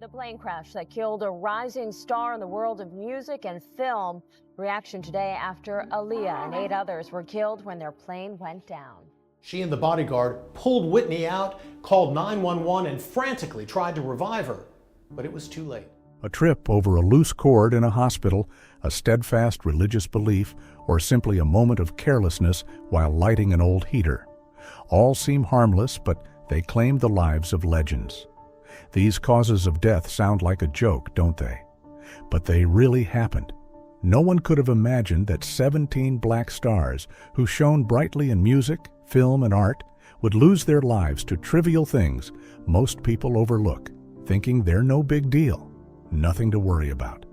The plane crash that killed a rising star in the world of music and film. Reaction today after Aaliyah and 8 others were killed when their plane went down. She and the bodyguard pulled Whitney out, called 911, and frantically tried to revive her, but it was too late. A trip over a loose cord in a hospital, a steadfast religious belief, or simply a moment of carelessness while lighting an old heater. All seem harmless, but they claim the lives of legends. These causes of death sound like a joke, don't they? But they really happened. No one could have imagined that 17 black stars who shone brightly in music, film, and art would lose their lives to trivial things most people overlook, thinking they're no big deal, nothing to worry about.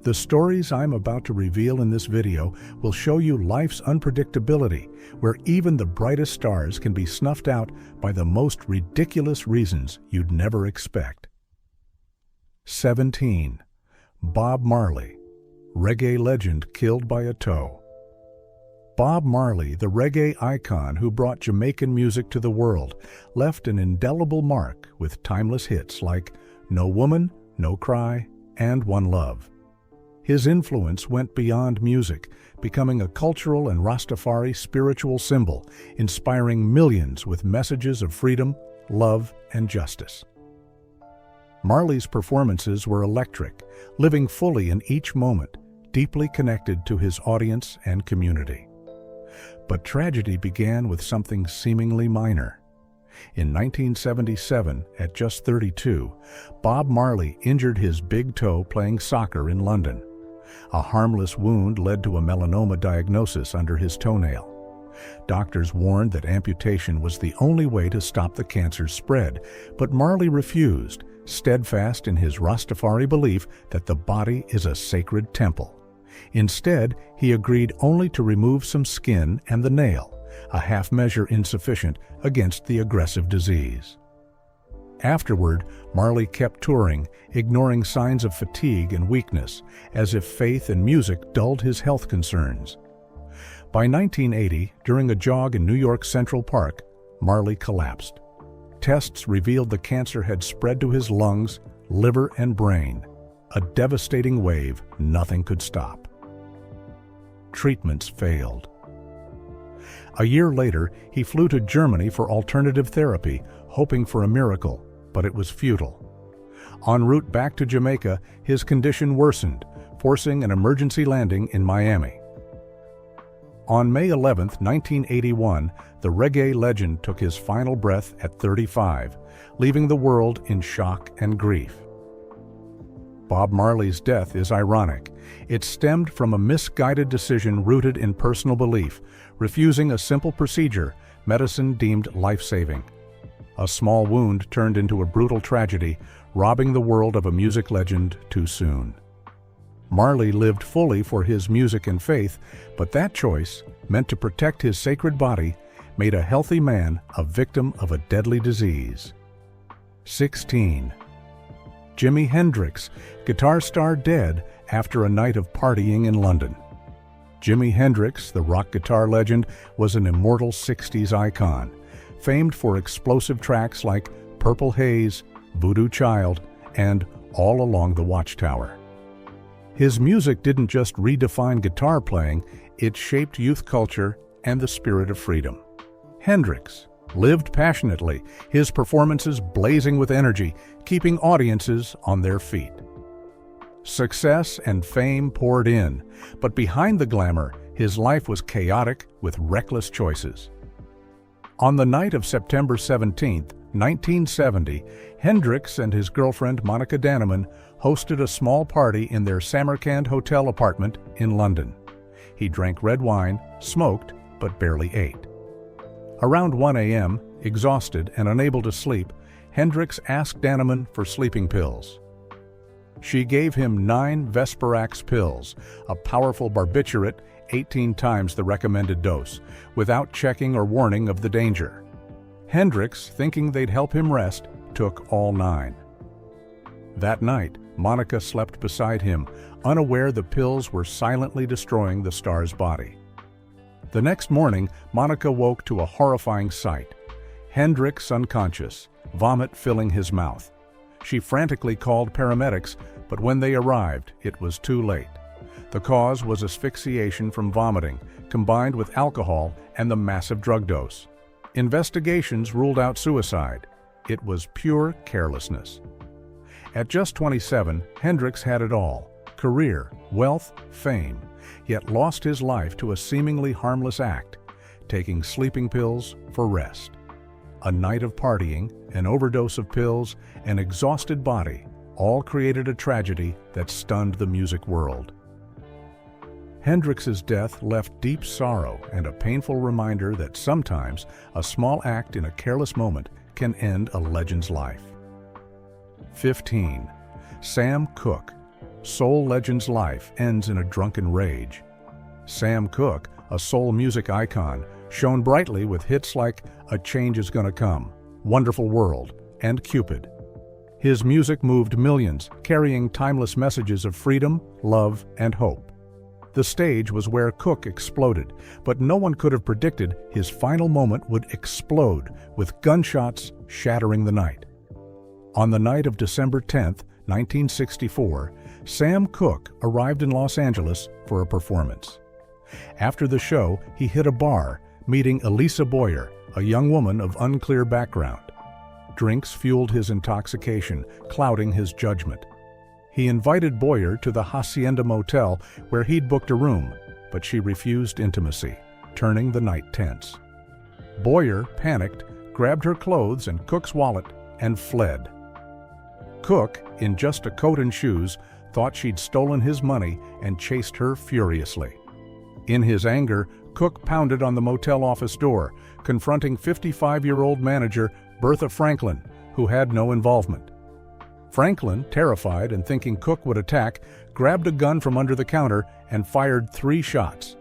The stories I'm about to reveal in this video will show you life's unpredictability, where even the brightest stars can be snuffed out by the most ridiculous reasons you'd never expect. 17. Bob Marley, reggae legend killed by a tow. Bob Marley, the reggae icon who brought Jamaican music to the world, left an indelible mark with timeless hits like No Woman, No Cry, and One Love. His influence went beyond music, becoming a cultural and Rastafari spiritual symbol, inspiring millions with messages of freedom, love, and justice. Marley's performances were electric, living fully in each moment, deeply connected to his audience and community. But tragedy began with something seemingly minor. In 1977, at just 32, Bob Marley injured his big toe playing soccer in London. A harmless wound led to a melanoma diagnosis under his toenail. Doctors warned that amputation was the only way to stop the cancer's spread, but Marley refused, steadfast in his Rastafari belief that the body is a sacred temple. Instead, he agreed only to remove some skin and the nail, a half measure insufficient against the aggressive disease. Afterward, Marley kept touring, ignoring signs of fatigue and weakness, as if faith and music dulled his health concerns. By 1980, during a jog in New York Central Park, Marley collapsed. Tests revealed the cancer had spread to his lungs, liver, and brain, a devastating wave nothing could stop. Treatments failed. A year later, he flew to Germany for alternative therapy, hoping for a miracle, but it was futile. En route back to Jamaica, his condition worsened, forcing an emergency landing in Miami. On May 11, 1981, the reggae legend took his final breath at 35, leaving the world in shock and grief. Bob Marley's death is ironic. It stemmed from a misguided decision rooted in personal belief, refusing a simple procedure, medicine deemed life-saving. A small wound turned into a brutal tragedy, robbing the world of a music legend too soon. Marley lived fully for his music and faith, but that choice, meant to protect his sacred body, made a healthy man a victim of a deadly disease. 16. Jimi Hendrix, guitar star dead after a night of partying in London. Jimi Hendrix, the rock guitar legend, was an immortal 60s icon, famed for explosive tracks like Purple Haze, Voodoo Child, and All Along the Watchtower. His music didn't just redefine guitar playing, it shaped youth culture and the spirit of freedom. Hendrix lived passionately, his performances blazing with energy, keeping audiences on their feet. Success and fame poured in, but behind the glamour, his life was chaotic with reckless choices. On the night of September 17, 1970, Hendrix and his girlfriend Monica Danneman hosted a small party in their Samarkand hotel apartment in London. He drank red wine, smoked, but barely ate. Around 1 a.m., exhausted and unable to sleep, Hendrix asked Danneman for sleeping pills. She gave him 9 Vesperax pills, a powerful barbiturate 18 times the recommended dose, without checking or warning of the danger. Hendrix, thinking they'd help him rest, took all 9. That night, Monica slept beside him, unaware the pills were silently destroying the star's body. The next morning, Monica woke to a horrifying sight. Hendrix unconscious, vomit filling his mouth. She frantically called paramedics, but when they arrived, it was too late. The cause was asphyxiation from vomiting, combined with alcohol and the massive drug dose. Investigations ruled out suicide. It was pure carelessness. At just 27, Hendrix had it all: career, wealth, fame, yet lost his life to a seemingly harmless act, taking sleeping pills for rest. A night of partying, an overdose of pills, an exhausted body, all created a tragedy that stunned the music world. Hendrix's death left deep sorrow and a painful reminder that sometimes a small act in a careless moment can end a legend's life. 15. Sam Cooke. Soul legend's life ends in a drunken rage. Sam Cooke, a soul music icon, shone brightly with hits like A Change Is Gonna Come, Wonderful World, and Cupid. His music moved millions, carrying timeless messages of freedom, love, and hope. The stage was where Cooke exploded, but no one could have predicted his final moment would explode, with gunshots shattering the night. On the night of December 10, 1964, Sam Cooke arrived in Los Angeles for a performance. After the show, he hit a bar, meeting Elisa Boyer, a young woman of unclear background. Drinks fueled his intoxication, clouding his judgment. He invited Boyer to the Hacienda Motel where he'd booked a room, but she refused intimacy, turning the night tense. Boyer, panicked, grabbed her clothes and Cooke's wallet and fled. Cooke, in just a coat and shoes, thought she'd stolen his money and chased her furiously. In his anger, Cooke pounded on the motel office door, confronting 55-year-old manager Bertha Franklin, who had no involvement. Franklin, terrified and thinking Cooke would attack, grabbed a gun from under the counter and fired 3 shots.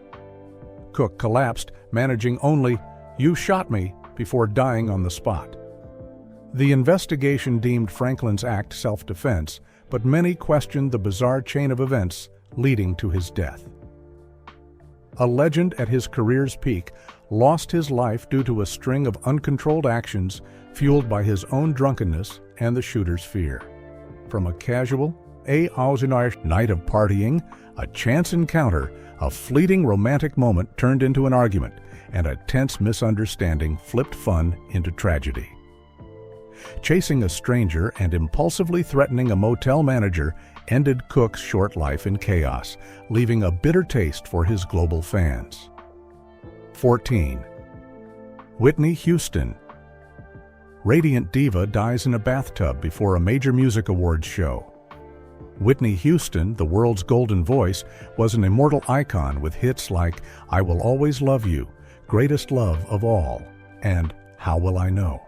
Cooke collapsed, managing only, "You shot me," before dying on the spot. The investigation deemed Franklin's act self-defense, but many questioned the bizarre chain of events leading to his death. A legend at his career's peak lost his life due to a string of uncontrolled actions fueled by his own drunkenness and the shooter's fear. From a casual, night of partying, a chance encounter, a fleeting romantic moment turned into an argument, and a tense misunderstanding flipped fun into tragedy. Chasing a stranger and impulsively threatening a motel manager ended Cooke's short life in chaos, leaving a bitter taste for his global fans. 14. Whitney Houston. Radiant diva dies in a bathtub before a major music awards show. Whitney Houston, the world's golden voice, was an immortal icon with hits like I Will Always Love You, Greatest Love of All, and How Will I Know?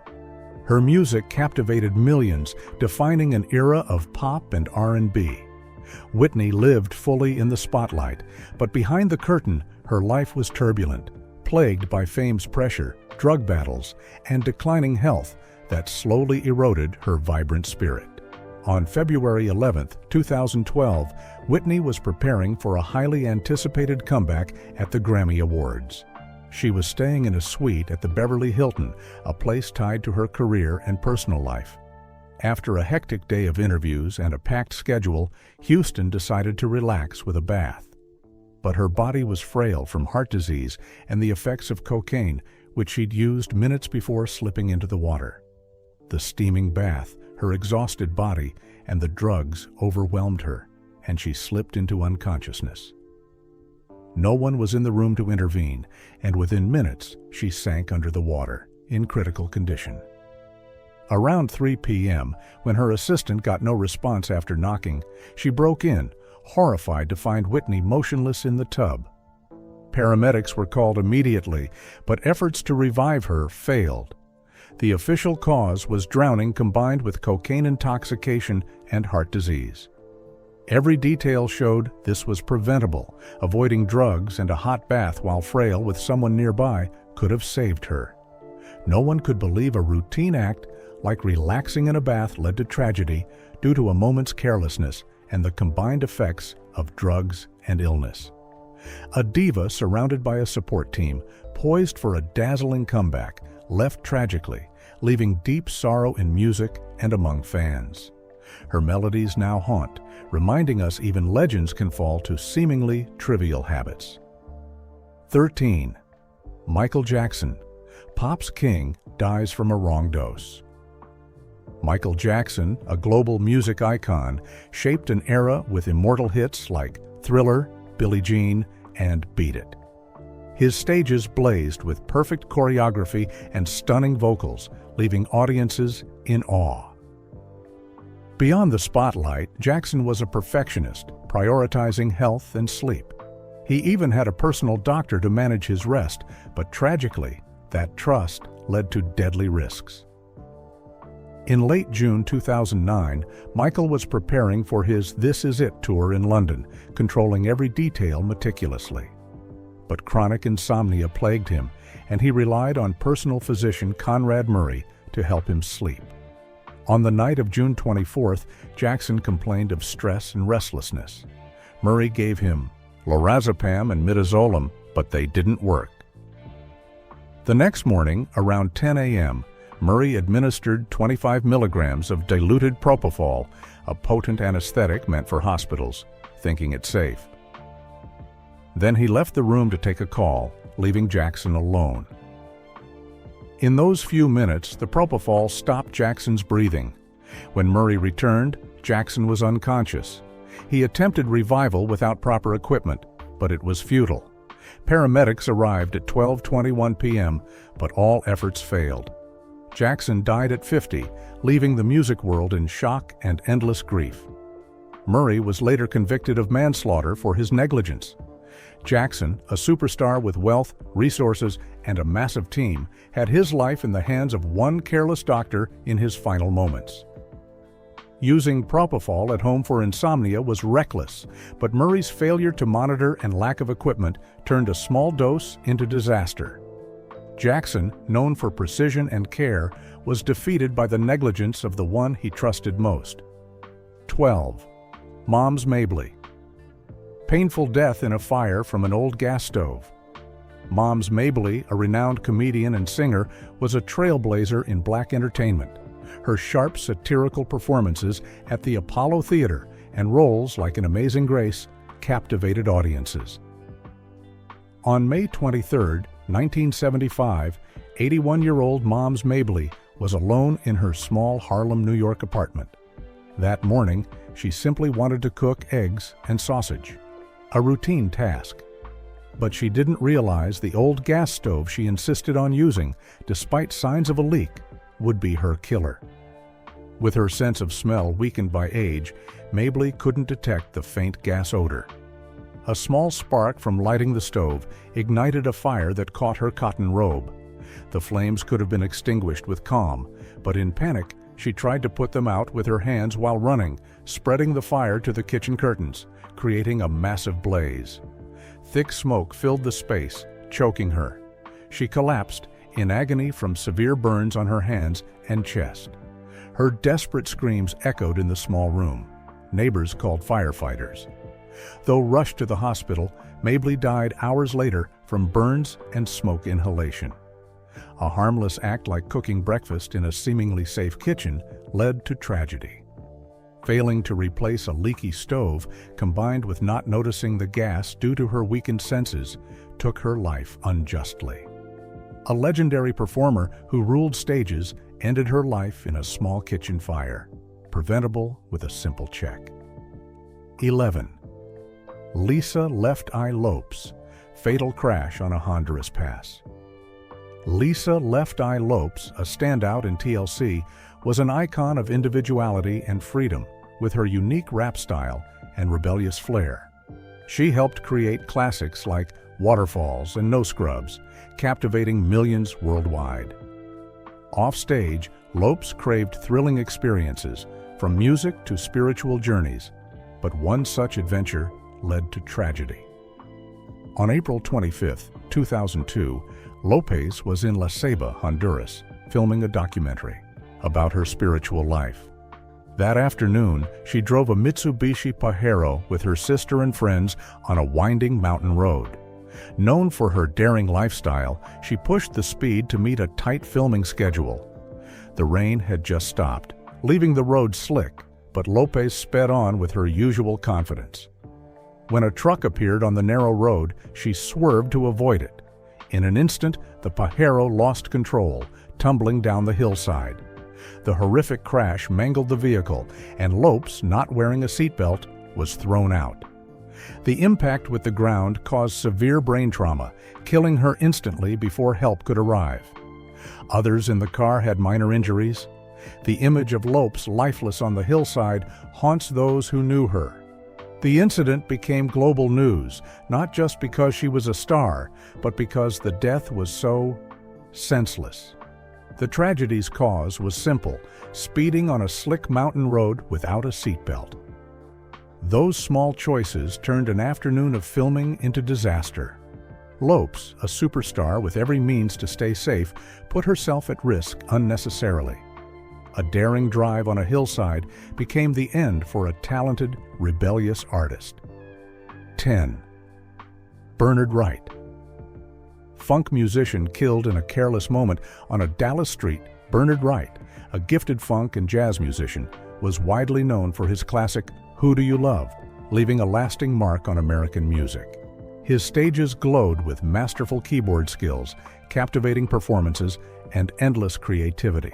Her music captivated millions, defining an era of pop and R&B. Whitney lived fully in the spotlight, but behind the curtain, her life was turbulent, plagued by fame's pressure, drug battles, and declining health that slowly eroded her vibrant spirit. On February 11, 2012, Whitney was preparing for a highly anticipated comeback at the Grammy Awards. She was staying in a suite at the Beverly Hilton, a place tied to her career and personal life. After a hectic day of interviews and a packed schedule, Houston decided to relax with a bath. But her body was frail from heart disease and the effects of cocaine, which she'd used minutes before slipping into the water. The steaming bath, her exhausted body, and the drugs overwhelmed her, and she slipped into unconsciousness. No one was in the room to intervene, and within minutes she sank under the water, in critical condition. Around 3 p.m., when her assistant got no response after knocking, she broke in, horrified to find Whitney motionless in the tub. Paramedics were called immediately, but efforts to revive her failed. The official cause was drowning combined with cocaine intoxication and heart disease. Every detail showed this was preventable. Avoiding drugs and a hot bath while frail with someone nearby could have saved her. No one could believe a routine act like relaxing in a bath led to tragedy due to a moment's carelessness and the combined effects of drugs and illness. A diva surrounded by a support team, poised for a dazzling comeback, left tragically, leaving deep sorrow in music and among fans. Her melodies now haunt, reminding us even legends can fall to seemingly trivial habits. 13. Michael Jackson, pop's king, dies from a wrong dose. Michael Jackson, a global music icon, shaped an era with immortal hits like Thriller, Billie Jean, and Beat It. His stages blazed with perfect choreography and stunning vocals, leaving audiences in awe. Beyond the spotlight, Jackson was a perfectionist, prioritizing health and sleep. He even had a personal doctor to manage his rest, but tragically, that trust led to deadly risks. In late June 2009, Michael was preparing for his This Is It tour in London, controlling every detail meticulously. But chronic insomnia plagued him, and he relied on personal physician Conrad Murray to help him sleep. On the night of June 24th, Jackson complained of stress and restlessness. Murray gave him lorazepam and midazolam, but they didn't work. The next morning, around 10 a.m., Murray administered 25 milligrams of diluted propofol, a potent anesthetic meant for hospitals, thinking it safe. Then he left the room to take a call, leaving Jackson alone. In those few minutes, the propofol stopped Jackson's breathing. When Murray returned, Jackson was unconscious. He attempted revival without proper equipment, but it was futile. Paramedics arrived at 12:21 p.m., but all efforts failed. Jackson died at 50, leaving the music world in shock and endless grief. Murray was later convicted of manslaughter for his negligence. Jackson, a superstar with wealth, resources, and a massive team, had his life in the hands of one careless doctor in his final moments. Using propofol at home for insomnia was reckless, but Murray's failure to monitor and lack of equipment turned a small dose into disaster. Jackson, known for precision and care, was defeated by the negligence of the one he trusted most. 12. Mom's Mabley. Painful death in a fire from an old gas stove. Moms Mabley, a renowned comedian and singer, was a trailblazer in black entertainment. Her sharp satirical performances at the Apollo Theater and roles like in Amazing Grace captivated audiences. On May 23, 1975, 81-year-old Moms Mabley was alone in her small Harlem, New York apartment. That morning, she simply wanted to cook eggs and sausage, a routine task. But she didn't realize the old gas stove she insisted on using, despite signs of a leak, would be her killer. With her sense of smell weakened by age, Mabley couldn't detect the faint gas odor. A small spark from lighting the stove ignited a fire that caught her cotton robe. The flames could have been extinguished with calm, but in panic, she tried to put them out with her hands while running, spreading the fire to the kitchen curtains, creating a massive blaze. Thick smoke filled the space, choking her. She collapsed, in agony from severe burns on her hands and chest. Her desperate screams echoed in the small room. Neighbors called firefighters. Though rushed to the hospital, Mabley died hours later from burns and smoke inhalation. A harmless act like cooking breakfast in a seemingly safe kitchen led to tragedy. Failing to replace a leaky stove, combined with not noticing the gas due to her weakened senses, took her life unjustly. A legendary performer who ruled stages ended her life in a small kitchen fire, preventable with a simple check. 11. Lisa Left Eye Lopes, fatal crash on a Honduras pass. Lisa Left Eye Lopes, a standout in TLC, was an icon of individuality and freedom, with her unique rap style and rebellious flair. She helped create classics like Waterfalls and No Scrubs, captivating millions worldwide. Offstage, Lopes craved thrilling experiences, from music to spiritual journeys, but one such adventure led to tragedy. On April 25, 2002, Lopez was in La Ceiba, Honduras, filming a documentary about her spiritual life. That afternoon, she drove a Mitsubishi Pajero with her sister and friends on a winding mountain road. Known for her daring lifestyle, she pushed the speed to meet a tight filming schedule. The rain had just stopped, leaving the road slick, but Lopez sped on with her usual confidence. When a truck appeared on the narrow road, she swerved to avoid it. In an instant, the Pajero lost control, tumbling down the hillside. The horrific crash mangled the vehicle, and Lopes, not wearing a seatbelt, was thrown out. The impact with the ground caused severe brain trauma, killing her instantly before help could arrive. Others in the car had minor injuries. The image of Lopes lifeless on the hillside haunts those who knew her. The incident became global news, not just because she was a star, but because the death was so senseless. The tragedy's cause was simple: speeding on a slick mountain road without a seatbelt. Those small choices turned an afternoon of filming into disaster. Lopes, a superstar with every means to stay safe, put herself at risk unnecessarily. A daring drive on a hillside became the end for a talented, rebellious artist. 10. Bernard Wright. Funk musician killed in a careless moment on a Dallas street, Bernard Wright, a gifted funk and jazz musician, was widely known for his classic "Who Do You Love?", leaving a lasting mark on American music. His stages glowed with masterful keyboard skills, captivating performances, and endless creativity.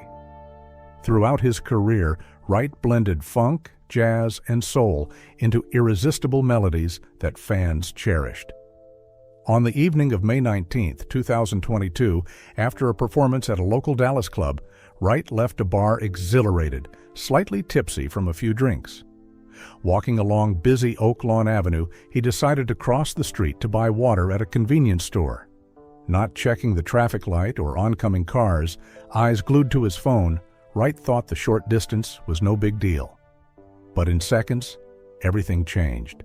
Throughout his career, Wright blended funk, jazz, and soul into irresistible melodies that fans cherished. On the evening of May 19, 2022, after a performance at a local Dallas club, Wright left a bar exhilarated, slightly tipsy from a few drinks. Walking along busy Oak Lawn Avenue, he decided to cross the street to buy water at a convenience store. Not checking the traffic light or oncoming cars, eyes glued to his phone, Wright thought the short distance was no big deal. But in seconds, everything changed.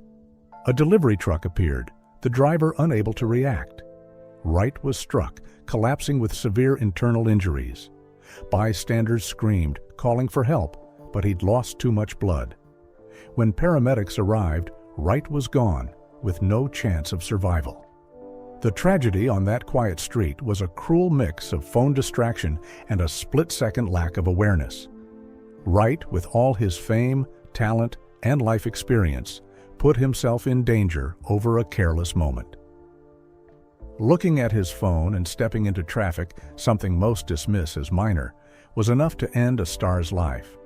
A delivery truck appeared, the driver unable to react. Wright was struck, collapsing with severe internal injuries. Bystanders screamed, calling for help, but he'd lost too much blood. When paramedics arrived, Wright was gone, with no chance of survival. The tragedy on that quiet street was a cruel mix of phone distraction and a split-second lack of awareness. Wright, with all his fame, talent, and life experience, put himself in danger over a careless moment. Looking at his phone and stepping into traffic, something most dismiss as minor, was enough to end a star's life.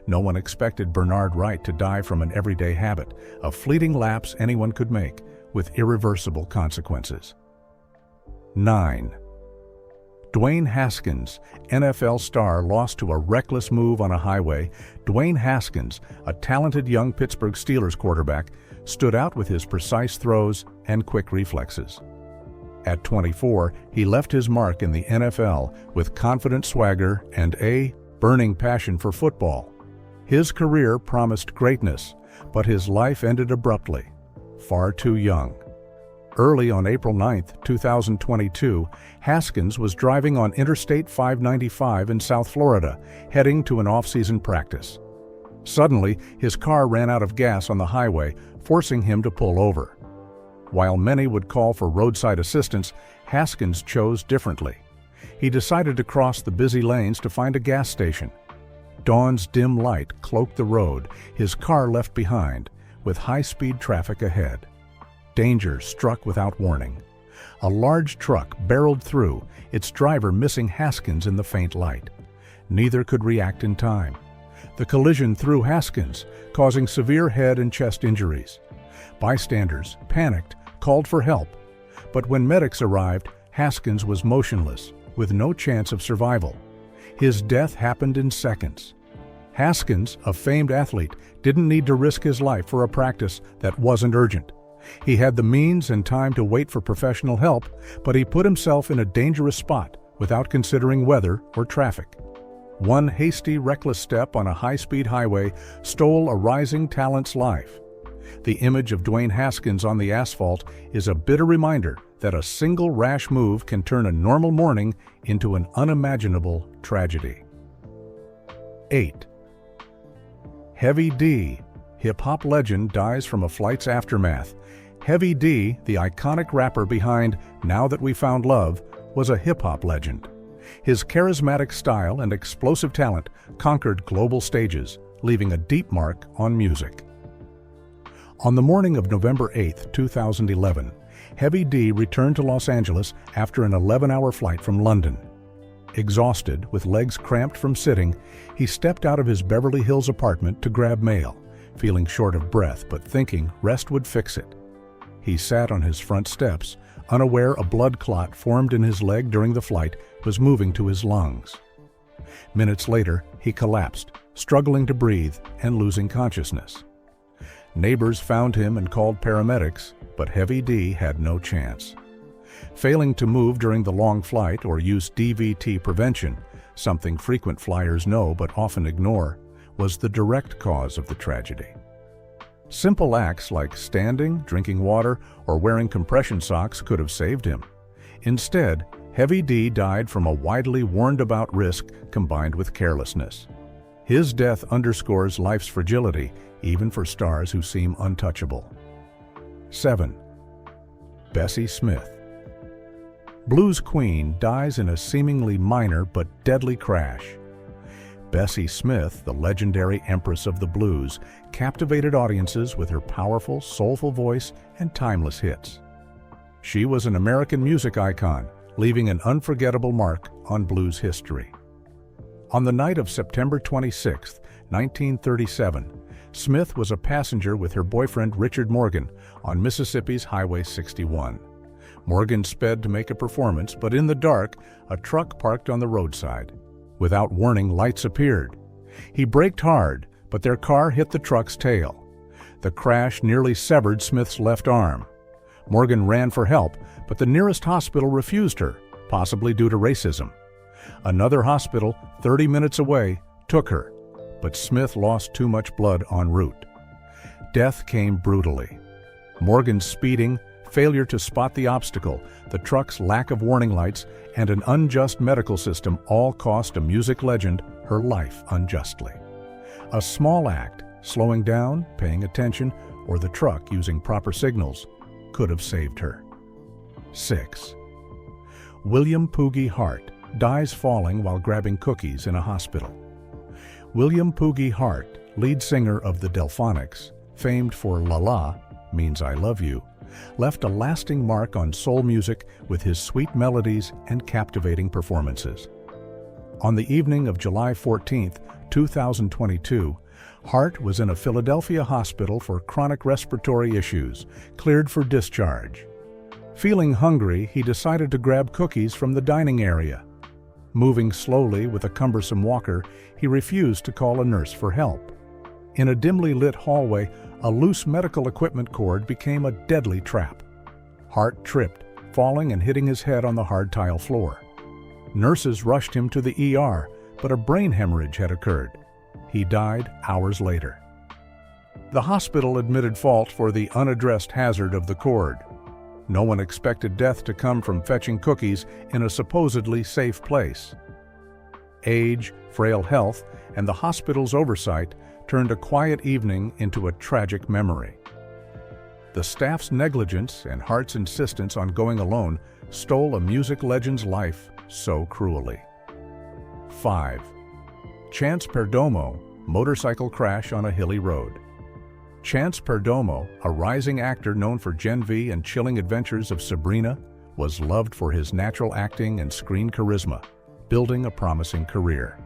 No one expected Bernard Wright to die from an everyday habit, a fleeting lapse anyone could make, with irreversible consequences. 9. Dwayne Haskins, NFL star lost to a reckless move on a highway. Dwayne Haskins, a talented young Pittsburgh Steelers quarterback, stood out with his precise throws and quick reflexes. At 24, he left his mark in the NFL with confident swagger and a burning passion for football. His career promised greatness, but his life ended abruptly, far too young. Early on April 9, 2022, Haskins was driving on Interstate 595 in South Florida, heading to an off-season practice. Suddenly, his car ran out of gas on the highway, forcing him to pull over. While many would call for roadside assistance, Haskins chose differently. He decided to cross the busy lanes to find a gas station. Dawn's dim light cloaked the road, his car left behind, with high-speed traffic ahead. Danger struck without warning. A large truck barreled through, its driver missing Haskins in the faint light. Neither could react in time. The collision threw Haskins, causing severe head and chest injuries. Bystanders, panicked, called for help. But when medics arrived, Haskins was motionless, with no chance of survival. His death happened in seconds. Haskins, a famed athlete, didn't need to risk his life for a practice that wasn't urgent. He had the means and time to wait for professional help, but he put himself in a dangerous spot without considering weather or traffic. One hasty, reckless step on a high-speed highway stole a rising talent's life. The image of Dwayne Haskins on the asphalt is a bitter reminder that a single rash move can turn a normal morning into an unimaginable tragedy. 8. Heavy D, hip-hop legend, dies from a flight's aftermath. Heavy D, the iconic rapper behind Now That We Found Love, was a hip-hop legend. His charismatic style and explosive talent conquered global stages, leaving a deep mark on music. On the morning of November 8, 2011, Heavy D returned to Los Angeles after an 11-hour flight from London. Exhausted, with legs cramped from sitting, he stepped out of his Beverly Hills apartment to grab mail, feeling short of breath but thinking rest would fix it. He sat on his front steps, unaware a blood clot formed in his leg during the flight was moving to his lungs. Minutes later, he collapsed, struggling to breathe and losing consciousness. Neighbors found him and called paramedics, but Heavy D had no chance. Failing to move during the long flight or use DVT prevention, something frequent flyers know but often ignore, was the direct cause of the tragedy. Simple acts like standing, drinking water, or wearing compression socks could have saved him. Instead, Heavy D died from a widely warned-about risk combined with carelessness. His death underscores life's fragility, even for stars who seem untouchable. 7. Bessie Smith. Blues Queen dies in a seemingly minor but deadly crash. Bessie Smith, the legendary Empress of the Blues, captivated audiences with her powerful, soulful voice and timeless hits. She was an American music icon, leaving an unforgettable mark on blues history. On the night of September 26, 1937, Smith was a passenger with her boyfriend Richard Morgan on Mississippi's Highway 61. Morgan sped to make a performance, but in the dark, a truck parked on the roadside. Without warning, lights appeared. He braked hard, but their car hit the truck's tail. The crash nearly severed Smith's left arm. Morgan ran for help, but the nearest hospital refused her, possibly due to racism. Another hospital, 30 minutes away, took her, but Smith lost too much blood en route. Death came brutally. Morgan's speeding, failure to spot the obstacle, the truck's lack of warning lights, and an unjust medical system all cost a music legend her life unjustly. A small act, slowing down, paying attention, or the truck using proper signals, could have saved her. 6. William Poogie Hart dies falling while grabbing cookies in a hospital. William Poogie Hart, lead singer of the Delphonics, famed for La La, means I love you, left a lasting mark on soul music with his sweet melodies and captivating performances. On the evening of July 14, 2022, Hart was in a Philadelphia hospital for chronic respiratory issues, cleared for discharge. Feeling hungry, he decided to grab cookies from the dining area. Moving slowly with a cumbersome walker, he refused to call a nurse for help. In a dimly lit hallway, a loose medical equipment cord became a deadly trap. Hart tripped, falling and hitting his head on the hard tile floor. Nurses rushed him to the ER, but a brain hemorrhage had occurred. He died hours later. The hospital admitted fault for the unaddressed hazard of the cord. No one expected death to come from fetching cookies in a supposedly safe place. Age, frail health, and the hospital's oversight turned a quiet evening into a tragic memory. The staff's negligence and Hart's insistence on going alone stole a music legend's life so cruelly. 5. Chance Perdomo, motorcycle crash on a hilly road. Chance Perdomo, a rising actor known for Gen V and chilling adventures of Sabrina, was loved for his natural acting and screen charisma, building a promising career.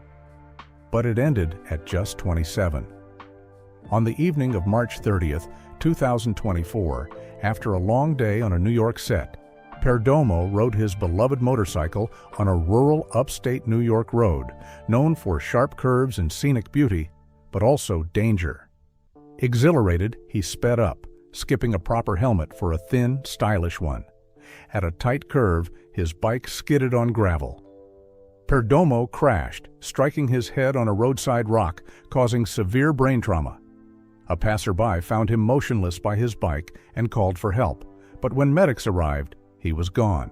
But it ended at just 27. On the evening of March 30th, 2024, after a long day on a New York set, Perdomo rode his beloved motorcycle on a rural upstate New York road, known for sharp curves and scenic beauty, but also danger. Exhilarated, he sped up, skipping a proper helmet for a thin, stylish one. At a tight curve, his bike skidded on gravel. Perdomo crashed, striking his head on a roadside rock, causing severe brain trauma. A passerby found him motionless by his bike and called for help, but when medics arrived, he was gone.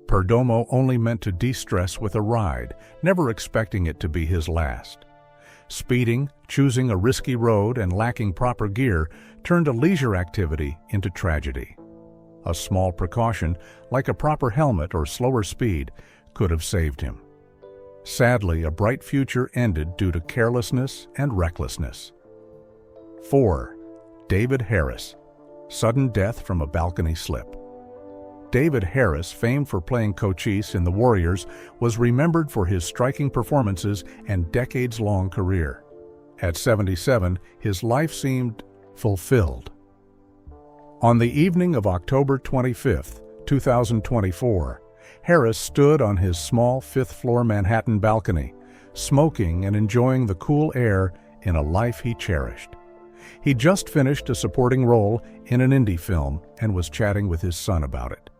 Perdomo only meant to de-stress with a ride, never expecting it to be his last. Speeding, choosing a risky road, and lacking proper gear turned a leisure activity into tragedy. A small precaution, like a proper helmet or slower speed, could have saved him. Sadly, a bright future ended due to carelessness and recklessness. 4. David Harris. Sudden death from a balcony slip. David Harris, famed for playing Cochise in The Warriors, was remembered for his striking performances and decades-long career. At 77, his life seemed fulfilled. On the evening of October 25, 2024, Harris stood on his small fifth-floor Manhattan balcony, smoking and enjoying the cool air in a life he cherished. He just finished a supporting role in an indie film and was chatting with his son about it.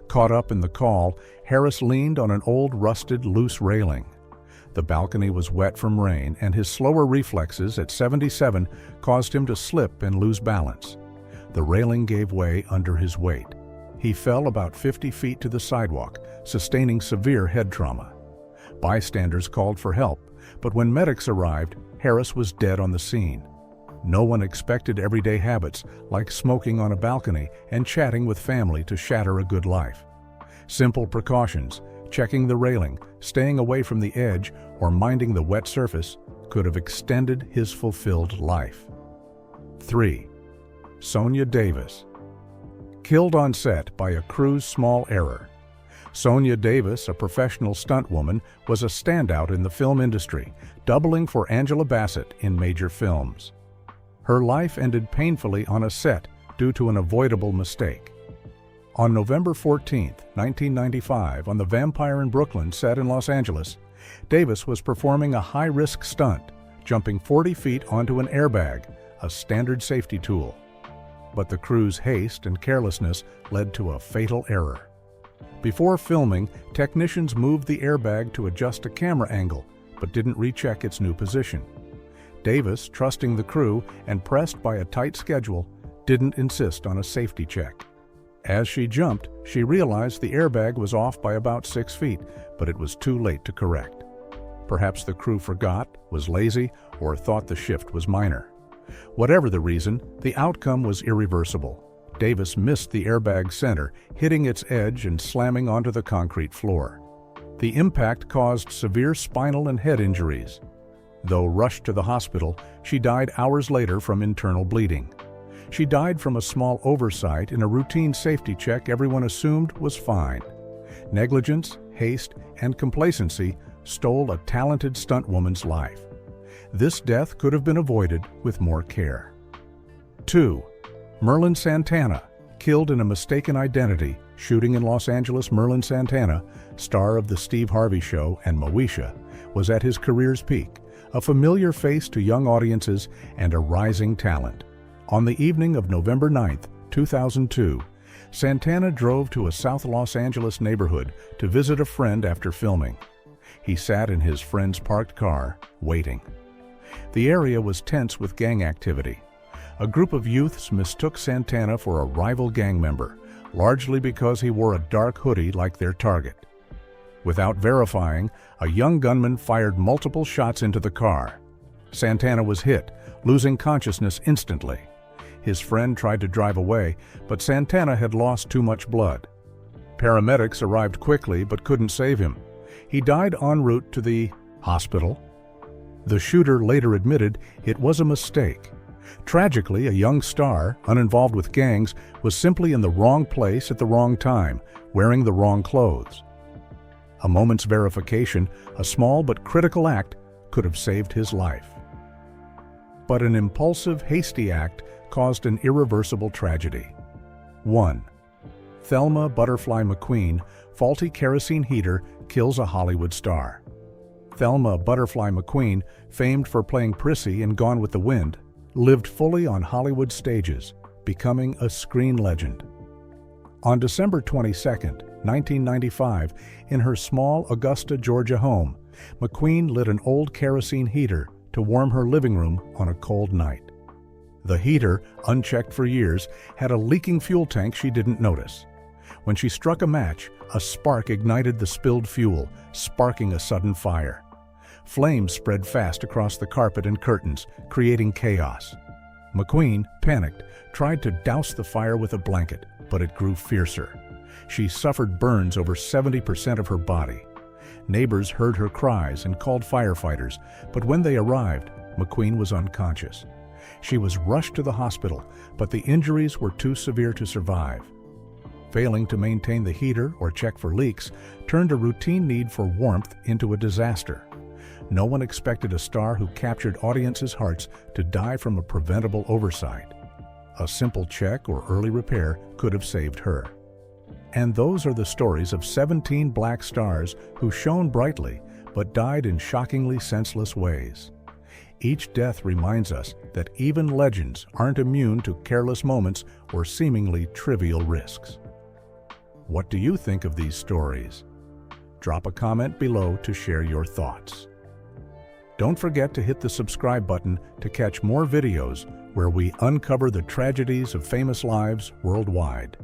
Caught up in the call, Harris leaned on an old rusted loose railing. The balcony was wet from rain, and his slower reflexes at 77 caused him to slip and lose balance. The railing gave way under his weight. He fell about 50 feet to the sidewalk, sustaining severe head trauma. Bystanders called for help, but when medics arrived, Harris was dead on the scene. No one expected everyday habits like smoking on a balcony and chatting with family to shatter a good life. Simple precautions, checking the railing, staying away from the edge, or minding the wet surface could have extended his fulfilled life. 3. Sonia Davis. Killed on set by a crew's small error. Sonia Davis, a professional stunt woman, was a standout in the film industry, doubling for Angela Bassett in major films. Her life ended painfully on a set due to an avoidable mistake. On November 14, 1995, on The Vampire in Brooklyn set in Los Angeles, Davis was performing a high-risk stunt, jumping 40 feet onto an airbag, a standard safety tool. But the crew's haste and carelessness led to a fatal error. Before filming, technicians moved the airbag to adjust a camera angle, but didn't recheck its new position. Davis, trusting the crew and pressed by a tight schedule, didn't insist on a safety check. As she jumped, she realized the airbag was off by about 6 feet, but it was too late to correct. Perhaps the crew forgot, was lazy, or thought the shift was minor. Whatever the reason, the outcome was irreversible. Davis missed the airbag center, hitting its edge and slamming onto the concrete floor. The impact caused severe spinal and head injuries. Though rushed to the hospital, she died hours later from internal bleeding. She died from a small oversight in a routine safety check everyone assumed was fine. Negligence, haste, and complacency stole a talented stunt woman's life. This death could have been avoided with more care. 2. Merlin Santana, killed in a mistaken identity, shooting in Los Angeles. Merlin Santana, star of The Steve Harvey Show and Moesha, was at his career's peak, a familiar face to young audiences and a rising talent. On the evening of November 9, 2002, Santana drove to a South Los Angeles neighborhood to visit a friend after filming. He sat in his friend's parked car, waiting. The area was tense with gang activity. A group of youths mistook Santana for a rival gang member, largely because he wore a dark hoodie like their target. Without verifying, a young gunman fired multiple shots into the car. Santana was hit, losing consciousness instantly. His friend tried to drive away, but Santana had lost too much blood. Paramedics arrived quickly but couldn't save him. He died en route to the hospital. The shooter later admitted it was a mistake. Tragically, a young star, uninvolved with gangs, was simply in the wrong place at the wrong time, wearing the wrong clothes. A moment's verification, a small but critical act, could have saved his life. But an impulsive, hasty act caused an irreversible tragedy. 1. Thelma Butterfly McQueen, faulty kerosene heater, kills a Hollywood star. Thelma Butterfly McQueen, famed for playing Prissy in Gone with the Wind, lived fully on Hollywood stages, becoming a screen legend. On December 22, 1995, in her small Augusta, Georgia home, McQueen lit an old kerosene heater to warm her living room on a cold night. The heater, unchecked for years, had a leaking fuel tank she didn't notice. When she struck a match, a spark ignited the spilled fuel, sparking a sudden fire. Flames spread fast across the carpet and curtains, creating chaos. McQueen, panicked, tried to douse the fire with a blanket, but it grew fiercer. She suffered burns over 70% of her body. Neighbors heard her cries and called firefighters, but when they arrived, McQueen was unconscious. She was rushed to the hospital, but the injuries were too severe to survive. Failing to maintain the heater or check for leaks turned a routine need for warmth into a disaster. No one expected a star who captured audiences' hearts to die from a preventable oversight. A simple check or early repair could have saved her. And those are the stories of 17 black stars who shone brightly but died in shockingly senseless ways. Each death reminds us that even legends aren't immune to careless moments or seemingly trivial risks. What do you think of these stories? Drop a comment below to share your thoughts. Don't forget to hit the subscribe button to catch more videos where we uncover the tragedies of famous lives worldwide.